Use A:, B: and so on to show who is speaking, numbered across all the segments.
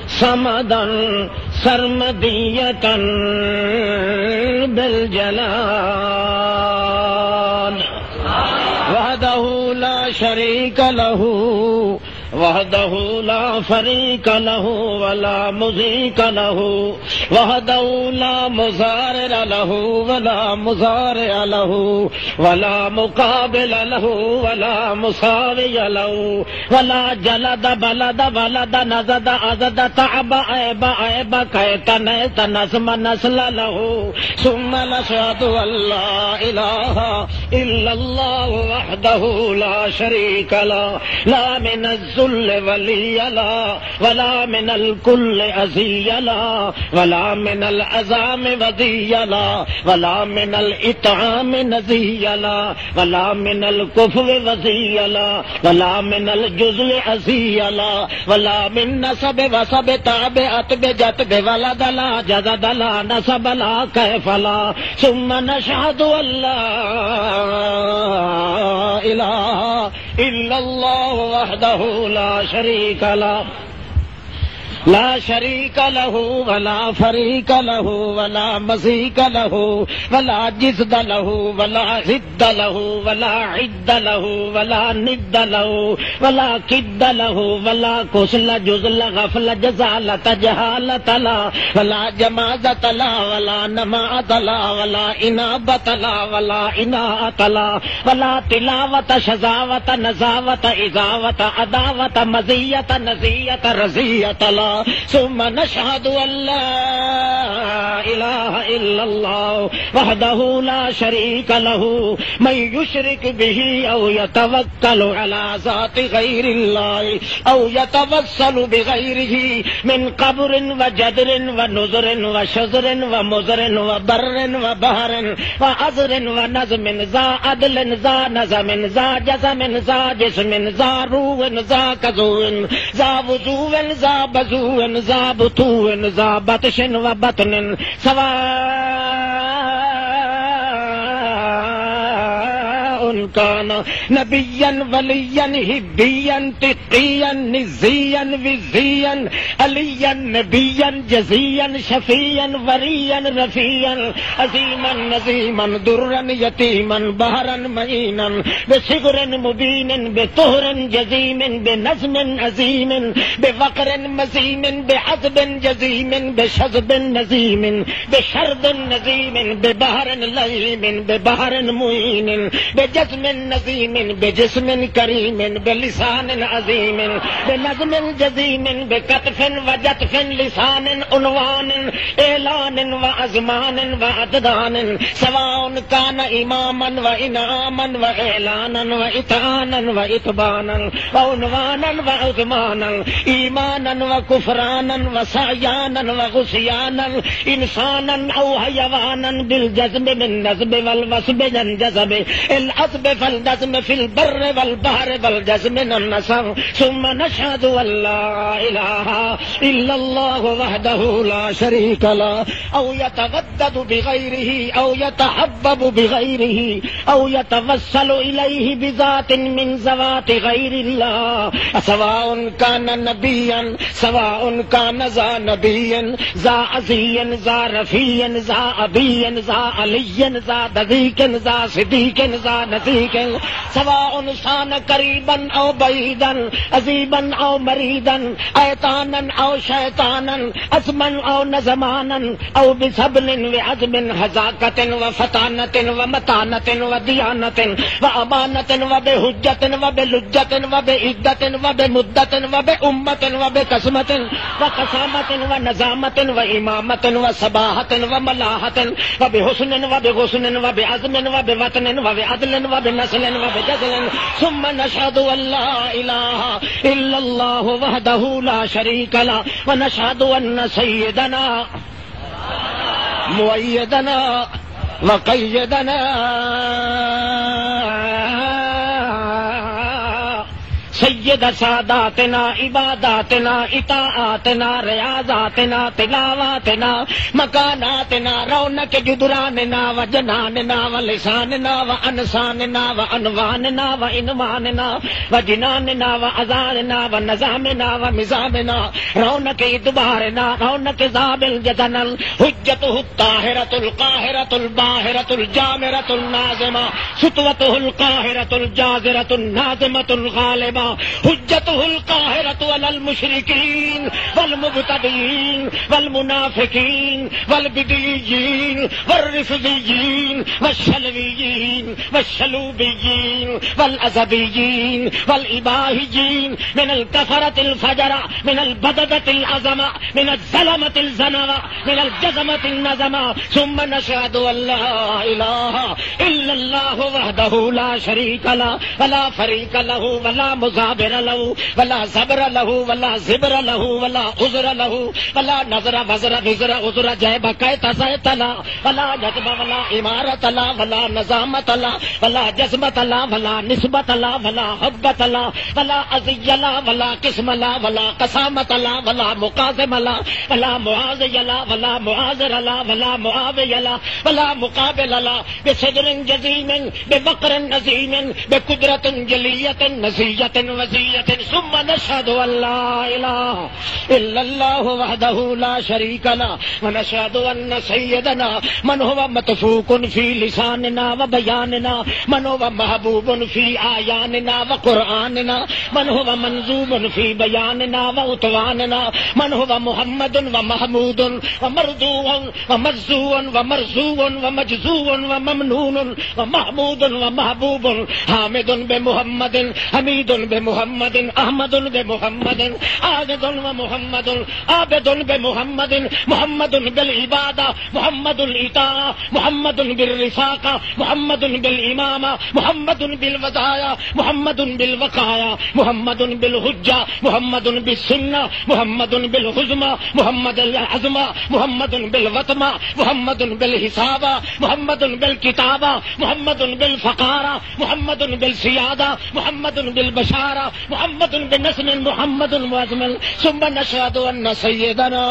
A: صمدا سرمدية بالجلال وحده لا شريك له وحده لا فريق له ولا مضيق له وحده لا مضارع له ولا مضارع له ولا مقابل له ولا مساوي له ولا جلد بلد ولد نزد عزد تعب عيب عيب كيت نيت نسم نسل له ثم نشهد أن لا إله إلا الله وحده لا شريك له لا من الذل ولي لا ولا من الكل أزي لا ولا من العزام وذي لا ولا من الإطعام نزي لا ولا من الكفر وزي لا ولا من الجزل أزي لا ولا من نسب وسب تاب أتب جتب ولد لا جزد لا نسب لا كيف لا ثم نشهد أن لا إله إلا الله وحده لا شريك له لا شريك له ولا فريق له ولا مزيق له ولا جسد له ولا ضد له ولا عد له ولا ند له ولا كد له ولا كسل جزل غفل جزالة جهالة لا ولا جمازة لا ولا نماءة لا ولا إنابة لا ولا إناءة لا ولا تلاوة شزاوة نزاوة إذاوة عداوة مزية نزية رزية لا ثم نشهد أن لا إله إلا الله وحده لا شريك له من يشرك به أو يتوكل على ذات غير الله أو يتوسل بغيره من قبر وجدر ونذر وشزر ومزر وبر وبهر وعذر ونزم ذا عدل ذا نزم ذا جزم ذا جسم ذا روح ذا كذو ذا وضوء ذا بزو ذا بطو ذا بطش وبطن سواء كان نبيا وليا هبيا تقيا نزيا وزيا عليا نبيا جزيا شفيا وريا رفيا عظيما نظيما درا يتيما بهرا معينا بصغر مبين بطهر جزيم بنظم عظيم بفقر مزيم بحزب جزيم بشزب نزيم بشرد نزيم ببهر ليم ببهر معين بجسم نزيم بجسم كريم بلسان عظيم بنظم جزيم بكتف وجتف لسان عنوان إعلان وأزمان وعددان سواء كان إماما وإنعاما وإعلانا وإتعانا وإتبانا وعنوانا وعثمانا إيمانا وكفرانا وسعيانا وغسيانا إنسانا أو حيوانا بالجزم بالنزب والوسب ينجزب العزب فالجزم في البر والبحر والجزم النصر ثم نشهد أن لا إله إلا الله وحده لا شريك له أو يتودد بغيره أو يتحبب بغيره أو يتوسل إليه بذات من ذوات غير الله سواء كان نبيا سواء كان ذا نبي ذا عزي ذا رفيع ذا أبي ذا علي ذا دقيق ذا صديق ذا نزيق سواء كان قريبا أو بعيدا عزيبا أو مريدا أيتانا أو شيطانا أسما أو نزمانا أو بسبل وعزم حزاكة وفتانة ومتانة وديانة وأمانة وبهجة وبلجة وبعدة وبمدة وبأمة وبقسمة وقسامة ونزامة وإمامة وصباحة وملاحة وبحسن وبغسن وبعزم وبوطن وبعدل وبنسل وبجزل ثم نشهد أن لا إله إلا الله وحده لا شريك له ونشهد أن سيدنا مؤيدنا وقيدنا سيد سید ساداتنا عباداتنا اطاعاتنا ریاضاتنا تلاواتنا مکاناتنا رونق جدراننا وجناننا ولساننا وانساننا وانواننا وانواننا وجناننا واذاننا ونظامنا ومزامنا رونق ادبارنا رونق ذاب الجدن حجته الطاهرة القاهرة الباهرة الجامرة النازمة ستوته القاهرة الجازرة النازمة الغالبة حجته القاهرة على المشركين والمبتدئين والمنافقين والبديين والرفضيين والشلويين والشلوبيين والأزبيين والإباهيين من الكفرة الفجرة من البددة العظمة من الزلمة الزنمة من الجزمة النزمة ثم نشهد أن لا إله إلا الله وحده لا شريك له ولا فريق له ولا مزابر له ولا زبر له ولا زبر له ولا عذر له ولا نظر وزر وزر عذر جيب كيت زيت له ولا جذب ولا إمارة له ولا نظامة له ولا جزمة له ولا نسبة له ولا حبة له ولا أزي له ولا قسم له ولا قسامة له ولا مقاسم له ولا معاذي له ولا معاذر له ولا معاوية له ولا مقابل له بصدر جزيم ببقر نزيم بقدرة جلية نزية وزية ثم نشهد أن لا إله إلا الله وحده لا شريك له ونشهد أن سيدنا من هو متفوق في لساننا وبياننا من هو محبوب في آياننا وقرآننا من هو منظوم في بياننا وأطواننا من هو محمد ومحمود ومرضو ومرزو ومرزو ومجزو وممنون ومحمود ومحبوب حامد بمحمد حميد بمحمد أحمد بمحمد عابد ومحمد عابد بمحمد محمد بالعبادة محمد الإطاعة محمد بالرفاقة محمد بالإمامة محمد بالوداية محمد بالوقاية محمد بالحجة محمد بالسنة محمد بالحزمة محمد العزمة محمد بالوطمة محمد بالحسابة محمد بالكتابة محمد بالفقارة محمد بالسيادة محمد بالبشارة محمد بالنسم محمد وازمل ثم نشهد أن سيدنا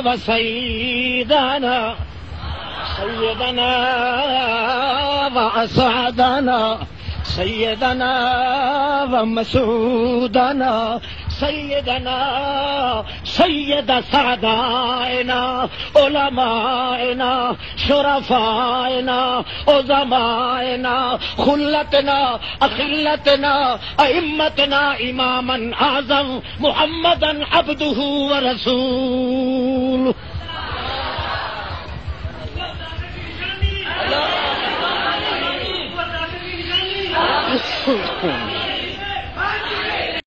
A: وسيدنا سيدنا وأسعدنا سيدنا ومسعودنا سيدنا سيد سعدائنا علمائنا شرفائنا عظمائنا خلتنا أخلتنا أئمتنا إماما أعظم محمدا عبده ورسوله